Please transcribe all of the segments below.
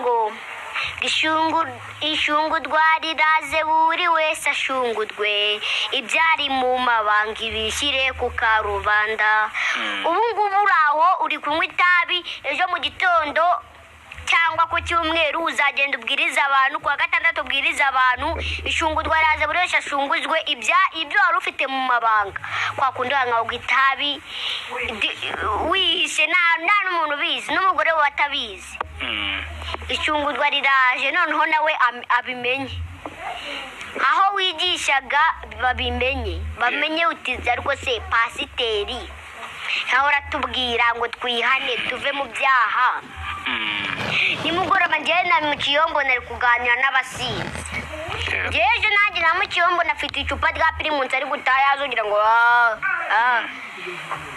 ngo ishungudwa riraze buri wese ashungudwe ibyari mu mabanga ibishyire ku karubanda. ubu ngubu uraho uri kunywa itabi, ejo mu gitondo cyangwa ku cyumweru uzagenda ubwiriza abantu, kuwa gatandatu ubwiriza abantu, ishungudwa riraze buri wese ashunguzwe ibyo wari ufite mu mabanga. kwa kundi wanywa itabi wihishe nta n'umuntu ubizi, n'umugore we atabizi. ishungudwa riraje noneho nawe abimenye, aho wigishaga bamenye utiza rwose pasiteri ahora tubwira ngo twihane tuve mu byaha. nimugoroba njyewe na mu kiyombo nari kuganira n'abasinzi, njyewe ejo nanjye na mu kiyombo nafite icupa rya pirimusi ari gutaha azogira ngo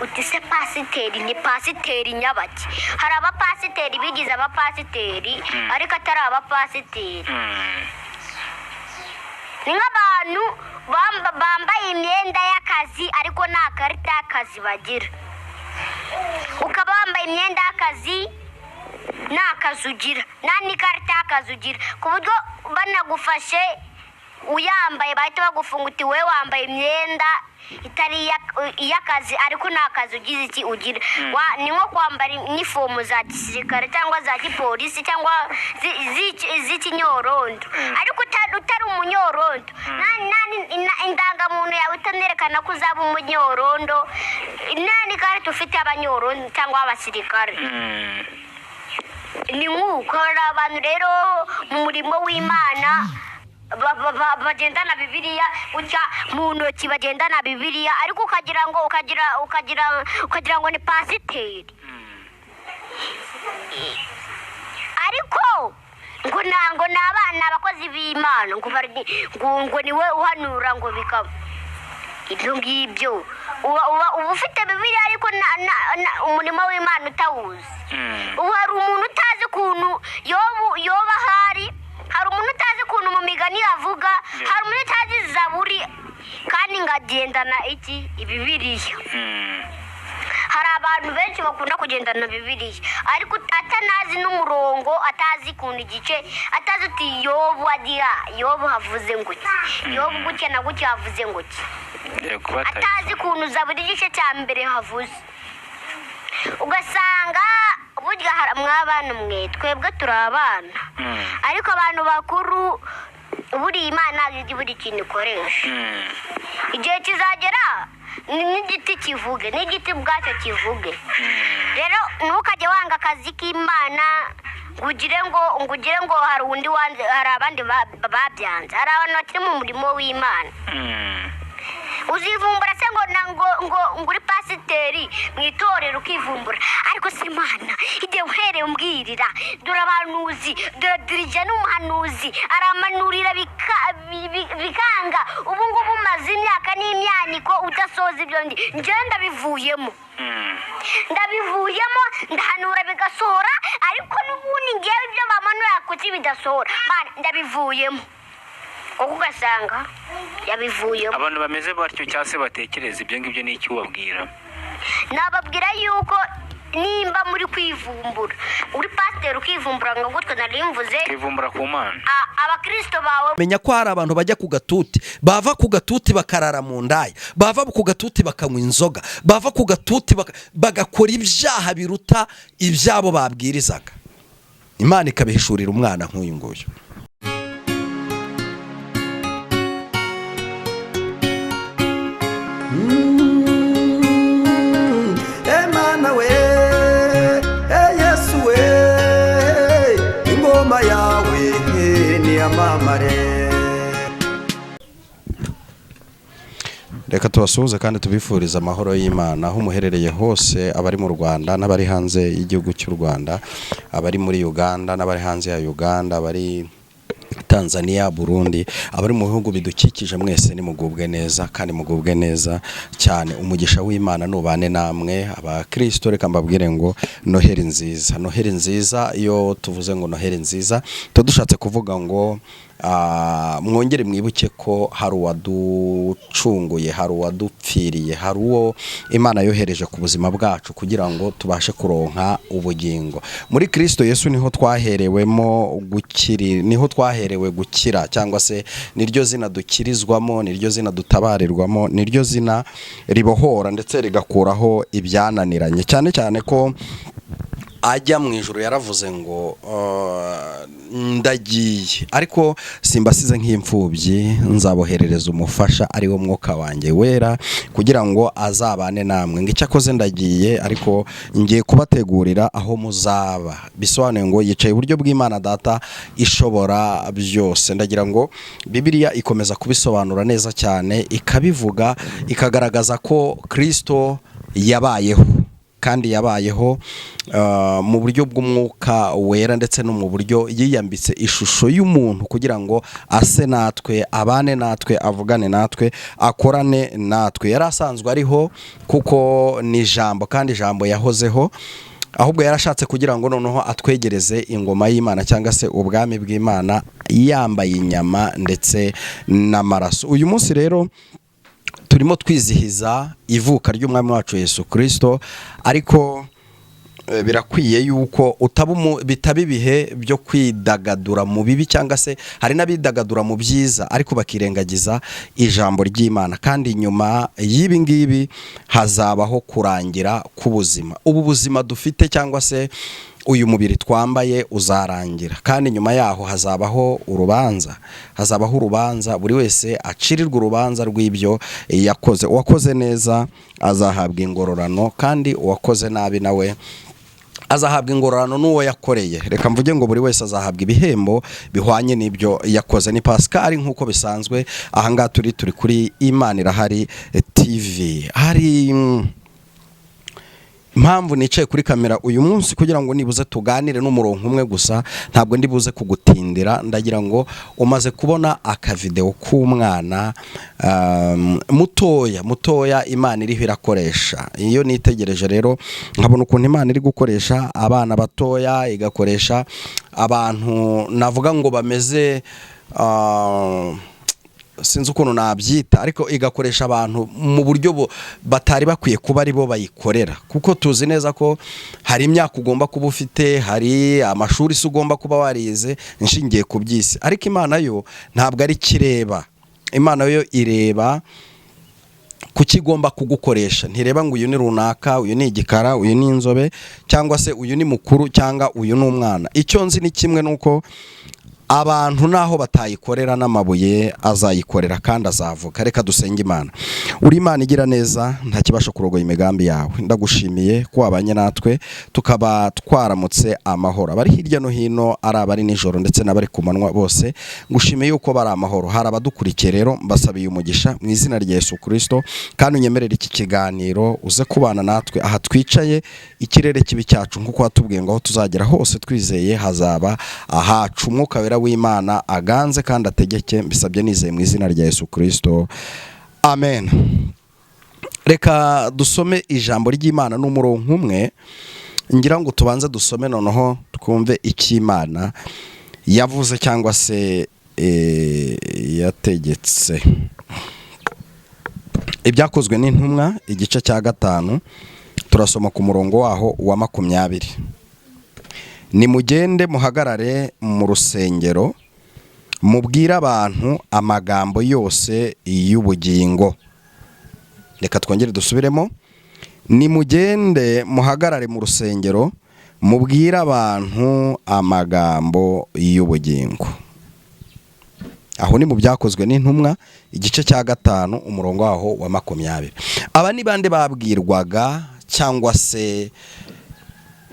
uti se pasiteri ni pasiteri nyabaki? hari abapasiteri bigize abapasiteri ariko atari abapasiteri. ni nk'abantu bambaye imyenda y'akazi ariko nta karita y'akazi bagira. ukaba wambaye imyenda y'akazi nta kazi ugira, nta n'ikarita y'akazi ugira, ku buryo banagufashe uyambaye bahita bagufunga uti wowe wambaye imyenda itari iy'akazi ariko nta kazi ugize iki ugira. ni nko kwambara inifomu za gisirikare cyangwa za gipolisi cyangwa z'ikinyorondo ariko utari umunyorondo. indangamuntu yawe itanerekana ko uzaba umunyorondo, nta n'ikarita ufite y'abanyorondo cyangwa abasirikare. ni nk'uko hari abantu rero mu murimo w'Imana bagendana Bibiliya gutya mu ntoki, bagendana Bibiliya ariko ukagira ngo ni pasiteri, ariko ngo ni abana abakozi b'Imana ngo niwe uhanura ngo bikaba ibyo ngibyo. uba ufite Bibiliya ariko umurimo w'Imana utawuzi. hari umuntu utazi ukuntu yoba hari umuntu utazi ukuntu mu migani avuga, hari umuntu utazi Zaburi kandi ngagendana Bibiliya. hari abantu benshi bakunda kugendana Bibiliya ariko atanazi n'umurongo, atazi ukuntu igice, atazi uti yobu havuze ngo iki, yobu gutya na gutya havuze ngo iki, atazi ukuntu Zaburi igice cya mbere havuze. ugasanga burya mw'abana mwe twebwe turi abana ariko abantu bakuru buriya Imana izi buri kintu ikoresha. igihe kizagera n'igiti kivuge, n'igiti ubwacyo kivuge. rero ntukajye wanga akazi k'Imana ngugire ngo hari undi wanze, hari abandi babyanze, hari abantu bakiri mu murimo w'Imana. uzivumbura se ngo uri pasiteri mu itorero ukivumbura, ariko si Imana igihe uhereye umbwirira dore abahanuzi, dore dirije n'umuhanuzi aramanurira bikanga. ubu ngubu umaze imyaka n'imyaniko udasoza ibyo njyewe ndabivuyemo ndahanura bigasohora, ariko n'ubundi ngewe ibyo bamanura kuki bidasohora ndabivuyemo. uko ugasanga yabivuyemo. abantu bameze batyo cyangwa se batekereza ibyo ngibyo ni iki ubabwira? nababwira yuko nimba muri kwivumbura, uri pasiteri ukivumbura ngo gutwe nari mvuze kwivumbura ku Mana, abakristo bawe menya ko hari abantu bajya ku gatuti, bava ku gatuti bakarara mu ndaya, bava ku gatuti bakanywa inzoga, bava ku gatuti bagakora ibyaha biruta ibyabo babwirizaga. Imana ikabihishurira umwana nk'uyu nguyu. Emana we, Yesu we, ingoma yawe ni amamare. Reka tubasuhuze kandi tubifuriza amahoro y'Imana aho muherereye hose, abari mu Rwanda n'abari hanze y'igihugu cy'u Rwanda, abari muri Uganda n'abari hanze ya Uganda, abari Tanzania, Burundi, abari mu bihugu bidukikije mwese nimugubwe neza kandi mugubwe neza cyane. Umugisha w'Imana nubane namwe. Abakristo reka mbabwire ngo Noheli nziza. Noheli nziza, iyo tuvuze ngo Noheli nziza dushatse kuvuga ngo mwongere mwibuke ko hari uwaducunguye, hari uwadupfiriye, hari uwo Imana yohereje ku buzima bwacu kugira ngo tubashe kuronka ubugingo. Muri Kristo Yesu niho twaherewe gukira, cyangwa se niryo zina dukirizwamo, niryo zina dutabarirwamo, niryo zina ribohora ndetse rigakuraho ibyananiranye. Cyane cyane ko ajya mu ijuru yaravuze ngo ndagiye, ariko simbasize nk'imfubyi, nzaboherereza umufasha ari wo Mwuka wanjye wera kugira ngo azabane namwe. Ngo icyo akoze ndagiye, ariko ngiye kubategurira aho muzaba. Bisobanuye ngo yicaye iburyo bw'Imana Data ishobora byose. Ndagira ngo Bibiliya ikomeza kubisobanura neza cyane, ikabivuga, ikagaragaza ko Kristo yabayeho, kandi yabayeho mu buryo bw'Umwuka wera ndetse no mu buryo yiyambitse ishusho y'umuntu kugira ngo ase natwe, abane natwe, avugane natwe, akorane natwe. Yari asanzwe ariho kuko ni ijambo, kandi ijambo yahozeho, ahubwo yarashatse kugira ngo noneho atwegereze ingoma y'Imana cyangwa se ubwami bw'Imana yambaye inyama ndetse n'amaraso. Uyu munsi rero turimo twizihiza ivuka ry'umwami wacu Yesu Kristo, ariko birakwiye yuko bitaba ibihe byo kwidagadura mu bibi, cyangwa se hari n'abidagadura mu byiza ariko bakirengagiza ijambo ry'Imana. Kandi nyuma y'ibi ngibi hazabaho kurangira k'ubuzima. Ubu buzima dufite cyangwa se uyu mubiri twambaye uzarangira, kandi nyuma yaho hazabaho urubanza, buri wese acirirwa urubanza rw'ibyo yakoze. Uwakoze neza azahabwa ingororano, kandi uwakoze nabi nawe azahabwa ingororano n'uwo yakoreye. Reka mvuge ngo buri wese azahabwa ibihembo bihwanye n'ibyo yakoze. Ni Pascal nk'uko bisanzwe, ahangaha turi kuri Imana Irahari TV. Hari impamvu nicaye kuri kamera uyu munsi kugira ngo nibuze tuganire n'umurongo umwe gusa, ntabwo ndibuze kugutindira. Ndagira ngo umaze kubona akavideo k'umwana mutoya Imana iriho irakoresha. Iyo nitegereje rero nkabona ukuntu Imana iri gukoresha abana batoya, igakoresha abantu navuga ngo bameze sinzi ukuntu nabyita, ariko igakoresha abantu mu buryo batari bakwiye kuba ari bo bayikorera, kuko tuzi neza ko hari imyaka ugomba kuba ufite, hari amashuri se ugomba kuba warize nshingiye ku by'isi. Ariko Imana yo ntabwo ari kireba. Imana yo ireba kuki igomba kugukoresha. Ntireba ngo uyu ni runaka, uyu ni igikara, uyu ni inzobe, cyangwa se uyu ni mukuru, cyangwa uyu ni umwana. Icyo nzi ni kimwe, nuko abantu naho batayikorera n'amabuye azayikorera kandi azavuka. Reka dusenge Imana. Uri Imana igira neza, nta kibasha kurogoya imigambi yawe. Ndagushimiye ko wabanye natwe tukaba twaramutse amahoro. Abari hirya no hino, ari abari nijoro ndetse n'abari ku manywa, bose ngushimiye yuko bari amahoro. Hari abadukurikiye rero, mbasabiye umugisha mu izina rya Yesu Kristo, kandi unyemerere iki kiganiro uze kubana natwe aha twicaye. Ikirere kibi cyacu nk'uko watubwiye ngo aho tuzagera hose twizeye hazaba ahacu. Umwuka wera w'Imana aganze kandi ategeke, mbisabye nizeye mu izina rya Yesu Kristo, amen. Reka dusome ijambo ry'Imana n'umurongo umwe, ngira ngo tubanze dusome noneho twumve icyo Imana yavuze cyangwa se yategetse. Ibyakozwe n'intumwa igice cya 5, turasoma ku murongo waho wa 20. Nimugende muhagarare mu rusengero, mubwire abantu amagambo yose y'ubugingo. Reka twongere dusubiremo. Nimugende muhagarare mu rusengero, mubwire abantu amagambo y'ubugingo. Aho ni mu byakozwe n'intumwa igice cya 5 umurongo waho wa 20. Aba ni bande babwirwaga, cyangwa se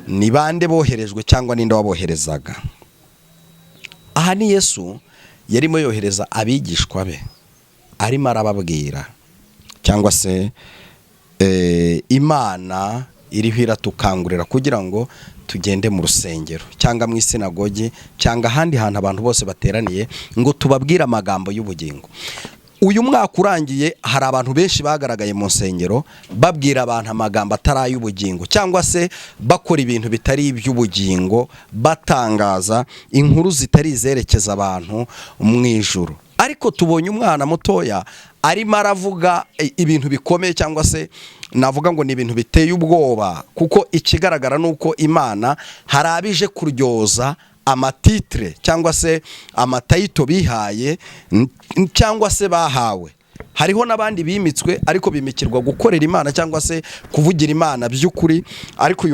ni bande boherejwe, cyangwa ninde waboherezaga? Aha ni Yesu yarimo yohereza abigishwa be, arimo arababwira, cyangwa se Imana iriho iratukangurira kugira ngo tugende mu rusengero cyangwa mu isinagogi cyangwa ahandi hantu abantu bose bateraniye ngo tubabwire amagambo y'ubugingo. Uyu mwaka urangiye hari abantu benshi bagaragaye mu nsengero babwira abantu amagambo atari ay'ubugingo cyangwa se bakora ibintu bitari iby'ubugingo, batangaza inkuru zitari izerekeza abantu mu ijuru. Ariko tubonye umwana mutoya arimo aravuga ibintu bikomeye cyangwa se navuga ngo ni ibintu biteye ubwoba, kuko ikigaragara nuko Imana hari abije kuryoza amatitre cyangwa se amatayito bihaye cyangwa se bahawe. Hariho n'abandi bimitswe ariko bimikirwa gukorera Imana cyangwa se kuvugira Imana by'ukuri, ariko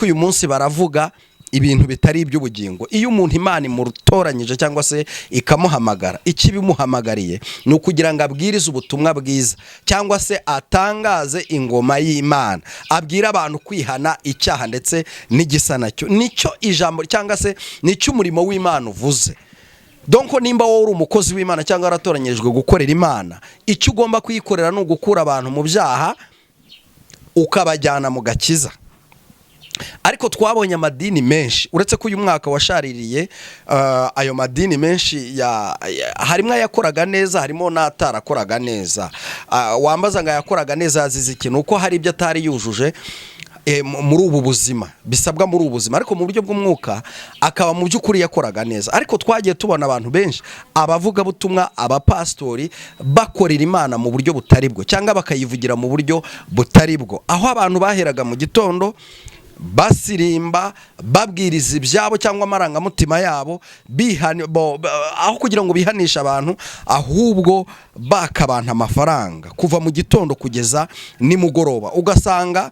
uyu munsi baravuga ibintu bitari iby'ubugingo. Iyo umuntu Imana imutoranyije cyangwa se ikamuhamagara, ikibimuhamagariye ni ukugira ngo abwirize ubutumwa bwiza cyangwa se atangaze ingoma y'Imana, abwira abantu kwihana icyaha ndetse n'igisa nacyo. Nicyo ijambo cyangwa se nicyo umurimo w'Imana uvuze. Donc nimba wowe uri umukozi w'Imana cyangwa waratoranyirijwe gukorera Imana, icyo ugomba kuyikorera ni ugukura abantu mu byaha ukabajyana mu gakiza. Ariko twabonye amadini menshi, uretse ko uyu mwaka washaririye ayo madini menshi harimo ayakoraga neza, harimo n'atarakoraga neza. Wambaza ngo yakoraga neza yazize ikintu uko hari ibyo atari yujuje muri ubu buzima, bisabwa muri ubu buzima, ariko mu buryo bw'umwuka akaba mu by'ukuri yakoraga neza. Ariko twagiye tubona abantu benshi, abavuga butumwa, abapastori bakorera Imana mu buryo butari bwo cyangwa bakayivugira mu buryo butari bwo, aho abantu baheraga mu gitondo basirimba babwiriza ibyabo cyangwa amarangamutima yabo aho kugira ngo bihanishe abantu, ahubwo bakabanta amafaranga kuva mu gitondo kugeza nimugoroba. Ugasanga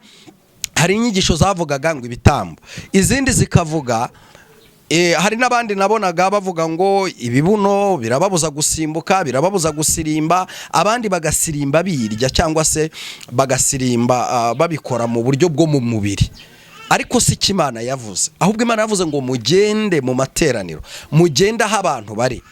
hari inyigisho zavugaga ngo ibitambo, izindi zikavuga hari n'abandi nabonaga bavuga ngo ibibuno birababuza gusimbuka, birababuza gusirimba, abandi bagasirimba birya cyangwa se bagasirimba babikora mu buryo bwo mu mubiri. Ariko si Imana yavuze, ahubwo Imana yavuze ngo mugende mu materaniro, mugende aho abantu bari,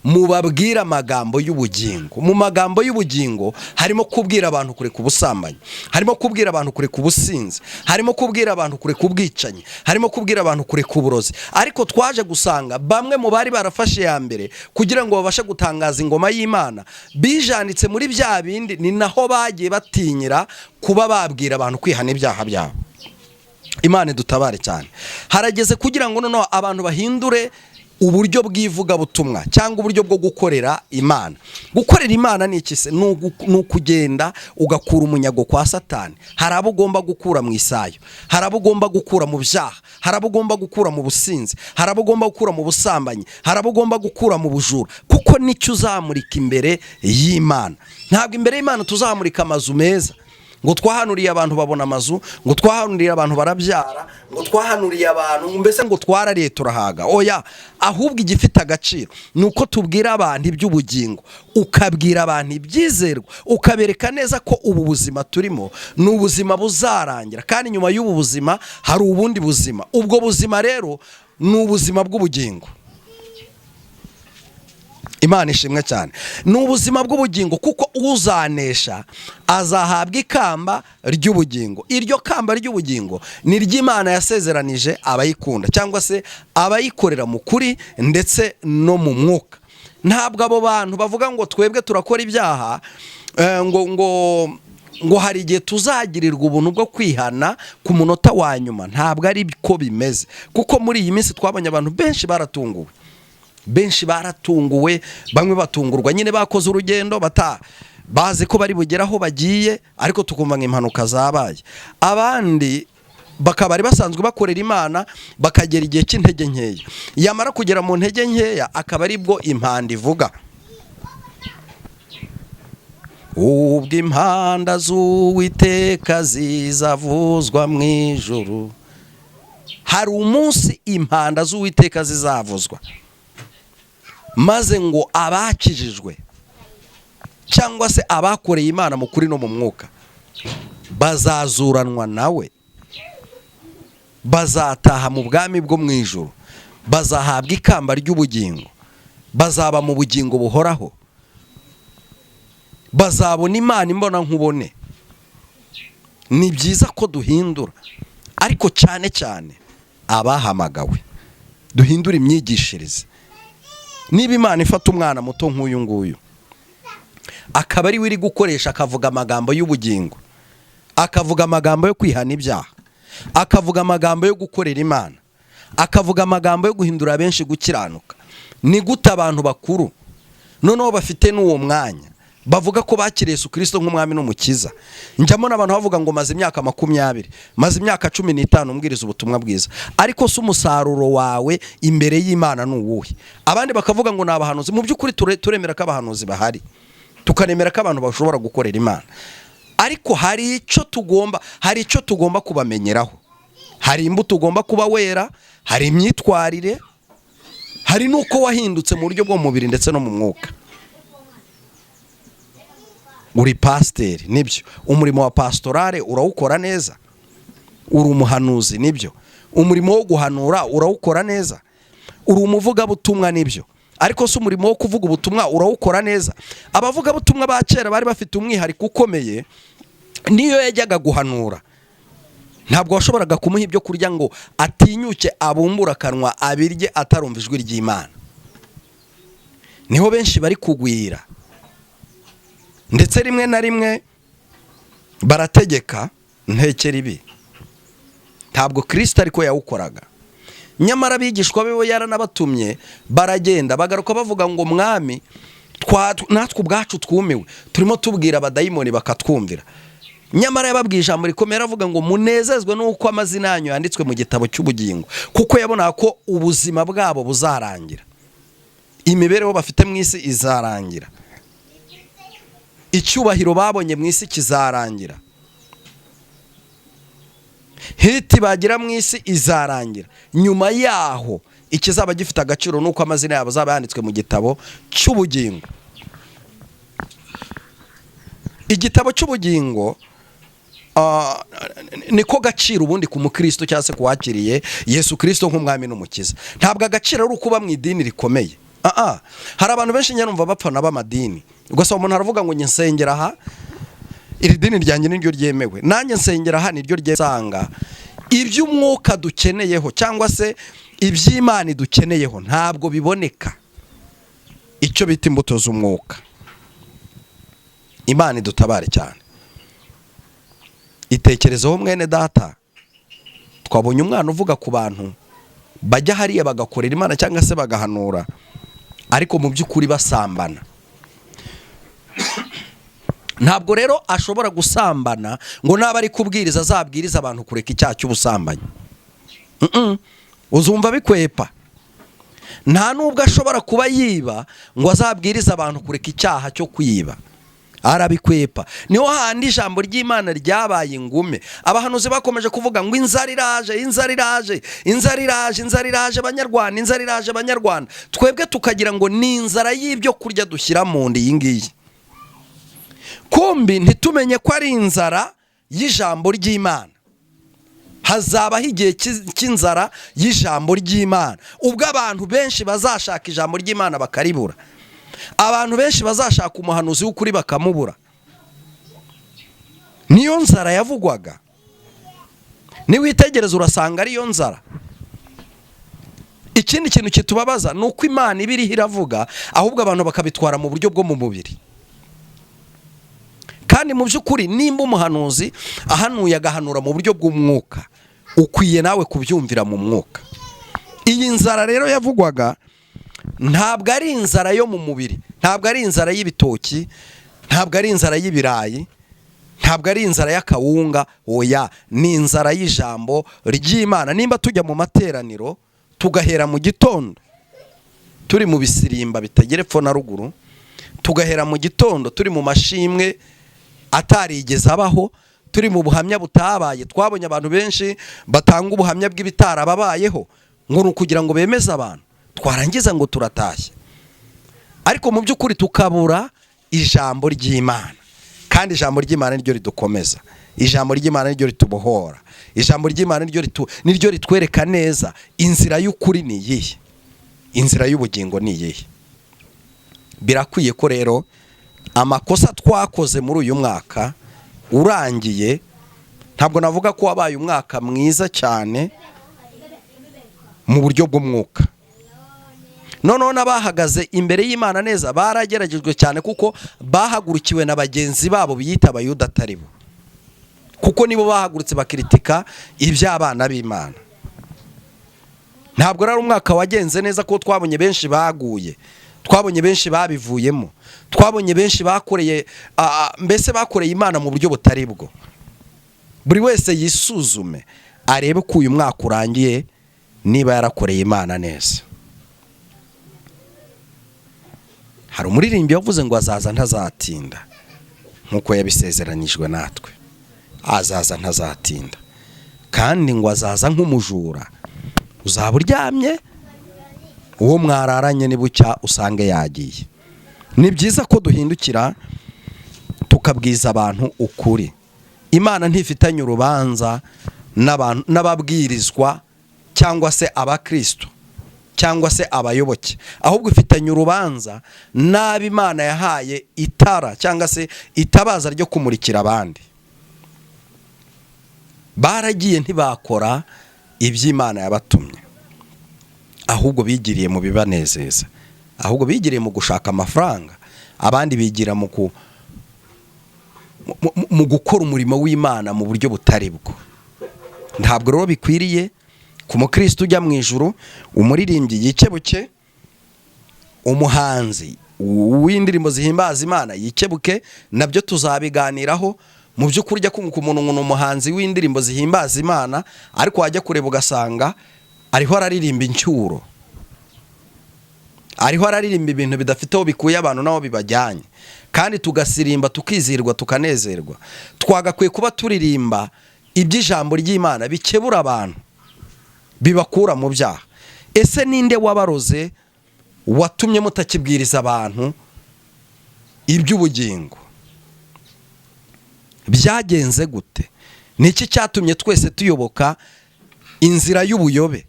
mubabwira amagambo y'ubugingo. Mu magambo y'ubugingo harimo kubwira abantu kureka ubusambanyi, harimo kubwira abantu kureka ubusinzi, harimo kubwira abantu kureka ubwicanyi, harimo kubwira abantu kureka uburozi. Ariko twaje gusanga bamwe mu bari barafashe ya mbere kugira ngo babashe gutangaza ingoma y'Imana bijanitse muri bya bindi, ni naho bagiye batinyira kuba babwira abantu kwihana ibyaha byabo. Imana dutabare cyane. Harageze kugira ngo noneho abantu bahindure uburyo bw'ivuga butumwa cyangwa uburyo bwo gukorera Imana. Gukorera Imana ni iki se? Ni ukugenda ugakura umunyago kwa Satani. Hari abo ugomba gukura mu isayo, hari abo ugomba gukura mu byaha, hari abo ugomba gukura mu businzi, hari abo ugomba gukura mu busambanyi, hari abo ugomba gukura mu bujura, kuko nicyo uzamurika imbere y'Imana. Ntabwo imbere y'Imana tuzamurika amazu meza ngo twahanuriye abantu babona amazu, ngo twahanuriye abantu barabyara, ngo twahanuriye abantu mbese ngo twarariye turahaga. Oya, ahubwo igifite agaciro ni uko tubwira abantu iby'ubugingo, ukabwira abantu ibyizerwa, ukabereka neza ko ubu buzima turimo ni ubuzima buzarangira, kandi nyuma y'ubu buzima hari ubundi buzima. Ubwo buzima rero ni ubuzima bw'ubugingo. Imana ishimwe cyane. Ni ubuzima bw'ubugingo, kuko uzanesha azahabwa ikamba ry'ubugingo. Iryo kamba ry'ubugingo ni ry'Imana yasezeranije abayikunda cyangwa se abayikorera mu kuri ndetse no mu mwuka. Ntabwo abo bantu bavuga ngo twebwe turakora ibyaha ngo hari igihe tuzagirirwa ubuntu bwo kwihana ku munota wa nyuma. Ntabwo ari ko bimeze, kuko muri iyi minsi twabonye abantu benshi baratunguwe. Bamwe batungurwa nyine bakoze urugendo bazi ko bari bugera aho bagiye, ariko tukumva nk'impanuka zabaye. Abandi bakaba bari basanzwe bakorera Imana bakagera igihe cy'intege nkeya, yamara kugera mu ntege nkeya akaba ari bwo impanda ivuga. Ubwo impanda z'Uwiteka zizavuzwa mu ijuru. Hari umunsi impanda z'Uwiteka zizavuzwa, maze ngo abakijijwe cyangwa se abakoreye Imana mu kuri no mu mwuka bazazuranwa nawe, bazataha mu bwami bwo mu ijuru, bazahabwa ikamba ry'ubugingo, bazaba mu bugingo buhoraho, bazabona Imana imbona nkubone. ni byiza ko duhindura, ariko cyane cyane abahamagawe duhindura imyigishirize. Niba Imana ifata umwana muto nk'uyu nguyu akaba ari we iri gukoresha, akavuga amagambo y'ubugingo, akavuga amagambo yo kwihana ibyaha, akavuga amagambo yo gukorera Imana, akavuga amagambo yo guhindura benshi gukiranuka, ni gute abantu bakuru noneho bafite n'uwo mwanya bavuga ko bakiriye Yesu Kristo nk'umwami n'umukiza? Njyamo n'abantu bavuga ngo maze imyaka 20, maze imyaka 15 umbwiriza ubutumwa bwiza, ariko se umusaruro wawe imbere y'Imana ni uwuhe? Abandi bakavuga ngo ni abahanuzi. Mu by'ukuri turemera ko abahanuzi bahari, tukanemera ko abantu bashobora gukorera Imana, ariko hari icyo tugomba kubamenyeraho. Hari imbuto ugomba kuba wera, hari imyitwarire, hari nuko wahindutse mu buryo bwo mu mubiri ndetse no mu mwuka. Uri pasiteri, nibyo, umurimo wa pastorale urawukora neza. Uri umuhanuzi, nibyo, umurimo wo guhanura urawukora neza. Uri umuvugabutumwa, nibyo, ariko se umurimo wo kuvuga ubutumwa urawukora neza? Abavugabutumwa ba kera bari bafite umwihariko ukomeye. Niyo yajyaga guhanura, ntabwo washoboraga kumuha ibyo kurya ngo atinyuke abumbura akanwa abirye atarumva ijwi ry'Imana. Niho benshi bari kugwira, ndetse rimwe na rimwe barategeka ntekera ibi. Ntabwo Kristo ariko yawukoraga. Nyamara abigishwa be yaranabatumye, baragenda bagaruka bavuga ngo mwami, natwe ubwacu twumiwe, turimo tubwira abadayimoni bakatwumvira. Nyamara yababwiye ijambo rikomeye, avuga ngo munezezwe nuko amazina yanyu yanditswe mu gitabo cy'ubugingo, kuko yabona ko ubuzima bwabo buzarangira, imibereho bafite mu isi izarangira, icyubahiro babonye mu isi kizarangira, hiti bagira mu isi izarangira. Nyuma yaho ikizaba gifite agaciro nuko amazina yabo azaba yanditswe mu gitabo cy'ubugingo. Igitabo cy'ubugingo niko gaciro ubundi ku mukristo cyangwa se kuwakiriye Yesu Kristo nk'umwami n'umukiza. Ntabwo agaciro ari ukuba mu idini rikomeye. Hari abantu benshi nyarumva bapfa n'abamadini, gusa umuntu aravuga ngo nsengera aha, iri dini ryanjye niryo ryemewe, nanjye nsengera aha niryo ryesanga. Iby'umwuka dukeneyeho cyangwa se iby'Imana dukeneyeho ntabwo biboneka, icyo bita imbuto z'umwuka. Imana idutabare cyane. Itekerezeho mwene data, twabonye umwana uvuga ku bantu bajya hariya bagakorera Imana cyangwa se bagahanura, ariko mu by'ukuri basambana. Ntabwo rero ashobora gusambana ngo naba ari kubwiriza azabwiriza abantu kureka icyaha cy'ubusambanyi. Uzumva bikwepa. Nta nubwo ashobora kuba yiba ngo azabwiriza abantu kureka icyaha cyo kwiba, arabikwepa. Niho handi ijambo ry'Imana ryabaye ingume. Abahanuzi bakomeje kuvuga ngo inzara iraje, inzara iraje, inzara iraje, inzara iraje Banyarwanda, inzara iraje Banyarwanda. Twebwe tukagira ngo ni inzara y'ibyo kurya dushyira mu ndi iyi ngiyi. Kumbi ntitumenye ko ari inzara y'ijambo ry'Imana. Hazabaho igihe cy'inzara y'ijambo ry'Imana, ubwo abantu benshi bazashaka ijambo ry'Imana bakaribura. Abantu benshi bazashaka umuhanuzi w'ukuri bakamubura. Niyo nzara yavugwaga. Niwitegereza urasanga ariyo nzara. Ikindi kintu kitubabaza ni uko Imana ibiriho iravuga, ahubwo abantu bakabitwara mu buryo bwo mu mubiri. Kandi mu by'ukuri nimba umuhanuzi ahanuye agahanura mu buryo bw'umwuka, ukwiye nawe kubyumvira mu mwuka. Iyi nzara rero yavugwaga ntabwo ari inzara yo mu mubiri, ntabwo ari inzara y'ibitoki, ntabwo ari inzara y'ibirayi, ntabwo ari inzara y'akawunga. Oya, ni inzara y'ijambo ry'Imana. Nimba tujya mu materaniro tugahera mu gitondo turi mu bisirimba bitagera epfo na ruguru, tugahera mu gitondo turi mu mashimwe atarigeze abaho, turi mu buhamya butabaye. Twabonye abantu benshi batanga ubuhamya bw'ibitarababayeho ngo ni ukugira ngo bemeze abantu, twarangiza ngo turatashye. Ariko mu by'ukuri tukabura ijambo ry'Imana, kandi ijambo ry'Imana niryo ridukomeza, ijambo ry'Imana niryo ritubohora, ijambo ry'Imana niryo ritwereka neza inzira y'ukuri ni iyihe, inzira y'ubugingo ni iyihe. Birakwiye ko rero amakosa twakoze muri uyu mwaka urangiye ntabwo navuga ko wabaye umwaka mwiza cyane mu buryo bw'umwuka. noneho n'abahagaze imbere y'Imana neza barageragejwe cyane, kuko bahagurukiwe na bagenzi babo biyita abayuda atari bo, kuko nibo bahagurutse bakiritika iby'abana b'Imana. ntabwo ari umwaka wagenze neza, kuko twabonye benshi baguye, twabonye benshi babivuyemo, twabonye benshi bakoreye mbese bakoreye Imana mu buryo butari bwo. buri wese yisuzume arebe ko uyu mwaka urangiye niba yarakoreye Imana neza. hari umuririmbyi wavuze ngo azaza ntazatinda, nk'uko yabisezeranyijwe natwe. azaza ntazatinda, kandi ngo azaza nk'umujura. uzaba uryamye, uwo mwararanye nibucya usange yagiye. ni byiza ko duhindukira tukabwiza abantu ukuri. Imana ntifitanye urubanza n'ababwirizwa cyangwa se abakristo cyangwa se abayoboke, ahubwo ifitanye urubanza n'abo Imana yahaye itara cyangwa se itabaza ryo kumurikira abandi. baragiye ntibakora iby'Imana yabatumye, ahubwo bigiriye mu bibanezeza, ahubwo bigiriye mu gushaka amafaranga, abandi bigira mu gukora umurimo w'Imana mu buryo butari bwo. ntabwo rero bikwiriye ku mukristo ujya mu ijuru, umuririmbyi yikebuke, umuhanzi w'indirimbo zihimbaza Imana yikebuke. nabyo tuzabiganiraho. mu by'ukuri ujya kumva umuntu umuhanzi w'indirimbo zihimbaza Imana, ariko wajya kureba ugasanga ariho araririmba incyuro, ariho araririmba ibintu bidafite aho bikuye abantu n'aho bibajyanye, kandi tugasirimba tukizirwa tukanezerwa. twagakwiye kuba turirimba iby'ijambo ry'Imana bikebura abantu, bibakura mu byaha. ese ninde wabaroze watumye mutakibwiriza abantu iby'ubugingo? byagenze gute? ni iki cyatumye twese tuyoboka inzira y'ubuyobe?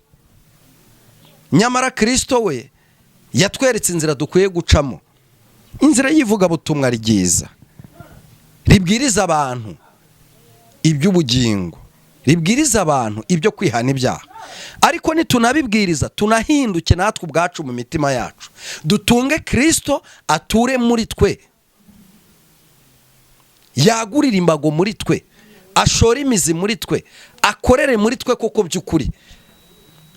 nyamara Kristo we yatweretse inzira dukwiye gucamo, inzira y'ivugabutumwa ryiza ribwiriza abantu iby'ubugingo, ribwiriza abantu ibyo kwihana ibyaha. ariko nitunabibwiriza tunahinduke natwe ubwacu mu mitima yacu, dutunge Kristo ature muri twe, yagurira imbago muri twe, ashore imizi muri twe, akorere muri twe koko by'ukuri,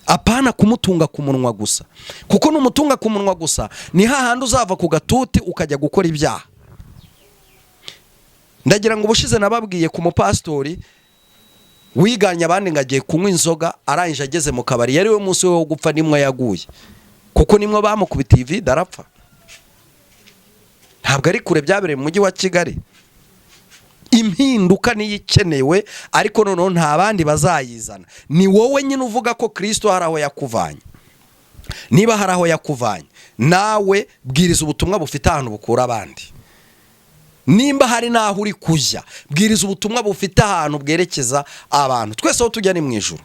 apana kumutunga ku munwa gusa. kuko numutunga ku munwa gusa ni hahandi uzava ku gatuti ukajya gukora ibyaha. ndagira ngo ubushize nababwiye ku mupastori wiganye abandi ngo agiye kunywa inzoga, arangije ageze mu kabari, yari we munsi we wo gupfa, nimwe yaguye, kuko nimwe bamukubitiye ivide arapfa. ntabwo ari kure, byabereye mu mujyi wa Kigali. impinduka niyo ikenewe, ariko noneho nta bandi bazayizana. ni wowe nyine uvuga ko Kristo hari aho yakuvanye. niba hari aho yakuvanye, nawe bwiriza ubutumwa bufite ahantu bukura abandi. nimba hari naho uri kujya, bwiriza ubutumwa bufite ahantu bwerekeza abantu. twese aho tujya ni mu ijuru.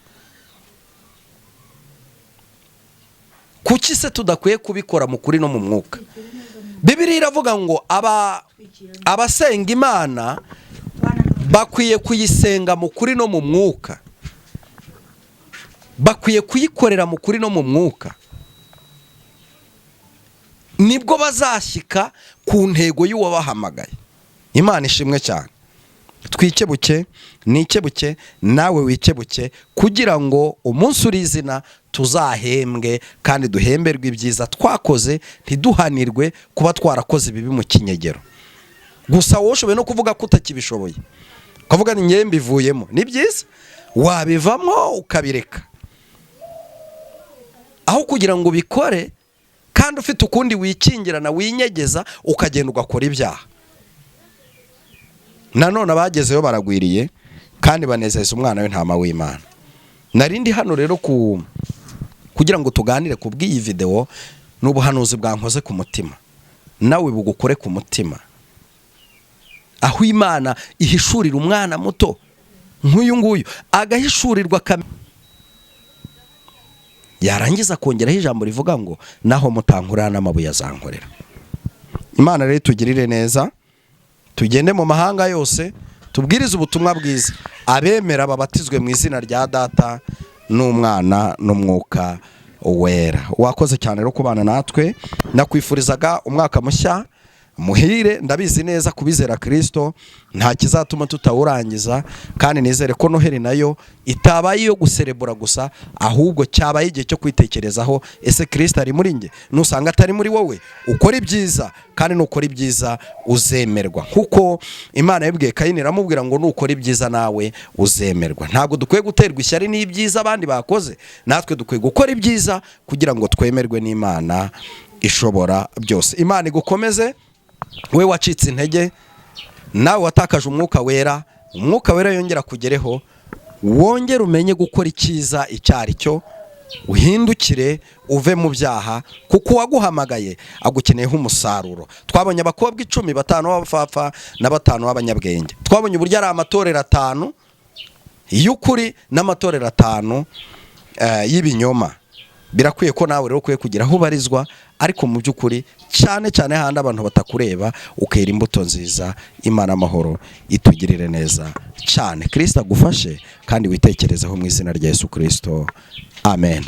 kuki se tudakwiye kubikora mu kuri no mu mwuka? Bibiliya iravuga ngo abasenga Imana bakwiye kuyisenga mu kuri no mu mwuka, bakwiye kuyikorera mu kuri no mu mwuka. nibwo bazashyika ku ntego y'uwabahamagaye. Imana ishimwe cyane. twikebuke, nikebuke, nawe wikebuke, kugira ngo umunsi urizina tuzahembwe, kandi duhemberwe ibyiza twakoze, ntiduhanirwe kuba twarakoze ibibi mu kinyegero. gusa wowe ushoboye no kuvuga ko utakibishoboye, ukavuga ni njye mbivuyemo, ni byiza, wabivamo ukabireka, aho kugira ngo ubikore kandi ufite ukundi wikingirana winyegeza ukagenda ugakora ibyaha. nanone abagezeyo baragwiriye kandi banezeza umwana w'intama w'Imana. narindi hano rero kugira ngo tuganire ku bw'iyi video n'ubuhanuzi bwankoze ku mutima, nawe bugukore ku mutima, aho Imana ihishurira umwana muto nk'uyu nguyu, agahishurirwa yarangiza kongeraho ijambo rivuga ngo naho mutankurana n'amabuye azankorera. Imana rero tugirire neza, tugende mu mahanga yose tubwirize ubutumwa bwiza. abemera babatizwe mu izina rya Data n'Umwana n'Umwuka wera. Wakoze cyane rero kubana natwe, nakwifurizaga umwaka mushya muhire. Ndabizi neza kubizera Kristo nta kizatuma tutawurangiza, kandi nizere ko Noheli nayo itabaye iyo guserebura gusa, ahubwo cyabaye igihe cyo kwitekerezaho, ese Kristo ari muri nge? Nusanga atari muri wowe, ukora ibyiza, kandi nukora ibyiza uzemerwa, kuko Imana yabwiye Kayini, iramubwira ngo nukora ibyiza nawe uzemerwa. Ntabwo dukwiye guterwa ishyari n'ibyiza abandi bakoze, natwe dukwiye gukora ibyiza kugira ngo twemerwe n'Imana ishobora byose. Imana igukomeze we wacitse intege, nawe watakaje umwuka wera, umwuka wera yongera kugereho, wongere umenye gukora icyiza icyo ari cyo, uhindukire uve mu byaha, kuko uwaguhamagaye agukeneyeho umusaruro. Twabonye abakobwa 10, 5 b'abapfapfa na 5 b'abanyabwenge. Twabonye uburyo ari amatorero 5 y'ukuri n'amatorero 5 y'ibinyoma. Birakwiye ko nawe rero ukwiye kugira aho ubarizwa, ariko mu by'ukuri cyane cyane handi abantu batakureba, ukera imbuto nziza. Imana amahoro itugirire neza cyane. Kristo agufashe kandi witekerezeho mu izina rya Yesu Kristo. Amen.